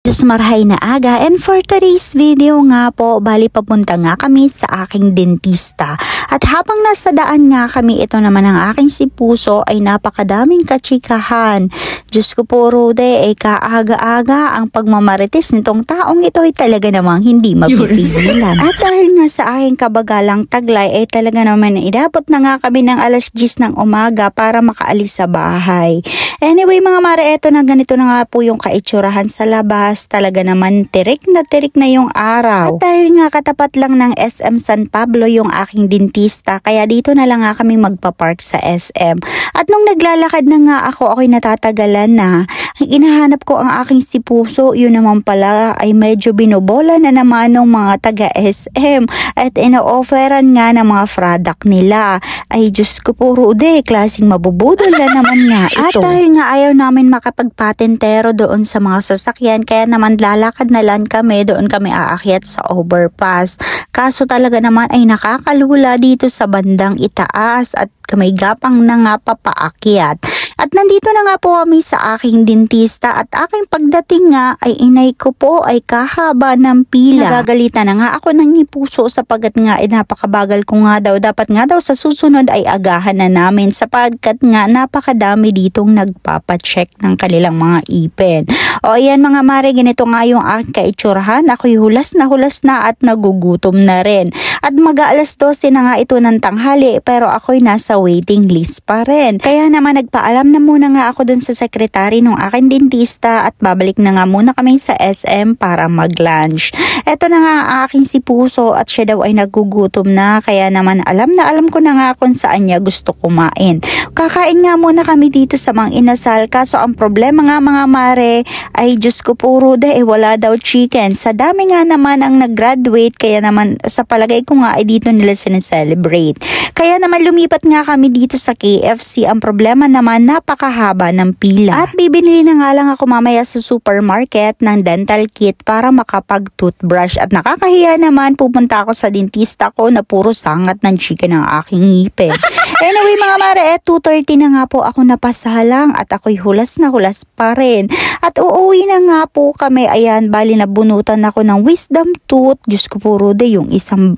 Diyos marhay na aga, and for today's video nga po, bali papunta nga kami sa aking dentista. At habang nasa daan nga kami, ito naman ang aking si Puso ay napakadaming kachikahan. Diyos ko po Rude, ay kaaga-aga ang pagmamarites nitong taong ito ay talaga namang hindi mapipigilan. At dahil nga sa aking kabagalang taglay ay talaga naman idapot na nga kami ng alas 10 ng umaga para makaalis sa bahay. Anyway mga mare, eto na ganito na nga po yung kaitsurahan sa labas. Talaga naman tirik na yung araw. At dahil nga katapat lang ng SM San Pablo yung aking dentista, kaya dito na lang nga kami magpapark sa SM. At nung naglalakad na nga ako'y natatagalan na. Inahanap ko ang aking si Puso, yun naman pala ay medyo binobola na naman ng mga taga SM at ino-offeran nga ng mga product nila. Ay Diyos ko po Rude, klaseng mabubudol na naman nga ito. At dahil nga ayaw namin makapagpatentero doon sa mga sasakyan, kaya naman lalakad na lang kami, doon kami aakyat sa overpass. Kaso talaga naman ay nakakalula dito sa bandang itaas at may gapang na nga papaakyat. At nandito na nga po kami sa aking dentista at aking pagdating nga ay inay ko po ay kahaba ng pila. Nagagalitan na nga ako ng ni Puso sapagkat nga napakabagal ko nga daw. Dapat nga daw sa susunod ay agahan na namin sapagkat nga napakadami ditong nagpapacheck ng kanilang mga ipin. O ayan mga mare, ganito nga yung aking kaitsurahan. Ako'y hulas na at nagugutom na rin. At mag-aalas 12 na nga ito ng tanghali pero ako'y nasa waiting list pa rin. Kaya naman nagpaalam na muna nga ako dun sa sekretary ng aking dentista at babalik na nga muna kami sa SM para mag-lunch. Eto na nga ang aking si Puso at siya daw ay nagugutom na, kaya naman alam ko na nga kung saan niya gusto kumain. Kakain nga muna kami dito sa Mang Inasal, kaso ang problema nga mga mare ay Diyos ko po Rude, wala daw chicken. Sa dami nga naman ang nag-graduate, kaya naman sa palagay ko nga ay dito nila sineselebrate. Kaya naman lumipat nga kami dito sa KFC. Ang problema naman napakahaba ng pila. At bibili na nga lang ako mamaya sa supermarket ng dental kit para makapag-toothbrush. At nakakahiya naman, pupunta ako sa dentista ko na puro sangat ng chicken ng aking ngipin. Anyway mga mare, 2:30 na nga po ako napasalang at ako'y hulas na hulas pa rin. At uuwi na nga po kami. Ayan, bali nabunutan ako ng wisdom tooth. Diyos ko po Rude, yung isang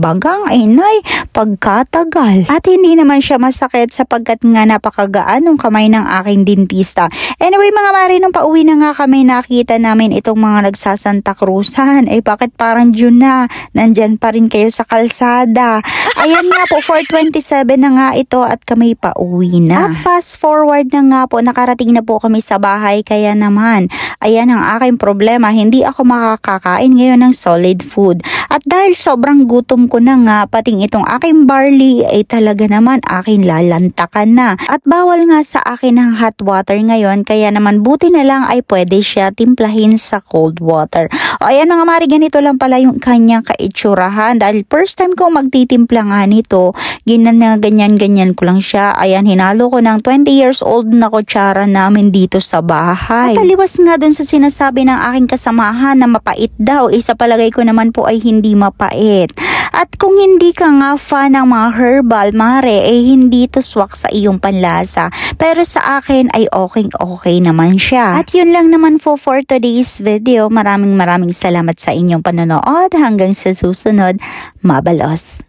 bagang ay nay, pagkatagal. At hindi naman siya masakit sapagkat nga napakagaan ng kamay ng aking dentista. Anyway mga mare, nung pauwi na nga kami, nakita namin itong mga nagsasanta Cruzan. Ay bakit parang June na? Nandyan pa rin kayo sa kalsada. Ayan nga po, 4:27 na nga ito at kami pauwi na. At fast forward na nga po, nakarating na po kami sa bahay. Kaya naman, ayan ang aking problema. Hindi ako makakakain ngayon ng solid food. At dahil sobrang gutom ko na nga, pating itong aking barley ay talaga naman aking lalantakan na. At bawal nga sa akin ang hot water ngayon, kaya naman buti na lang ay pwede siya timplahin sa cold water. O ayan mga mari, ganito lang pala yung kanyang kaitsurahan. Dahil first time ko magtitimpla nga nito, ganyan ko lang siya. Ayan, hinalo ko ng 20 years old na kutsara namin dito sa bahay. At taliwas nga dun sa sinasabi ng aking kasamahan na mapait daw, isa palagay ko naman po ay hindi mapait. At kung hindi ka nga fan ng mga herbal, mare, hindi to swak sa iyong panlasa. Pero sa akin ay okay naman siya. At yun lang naman po for today's video. Maraming salamat sa inyong panonood. Hanggang sa susunod, mabalos.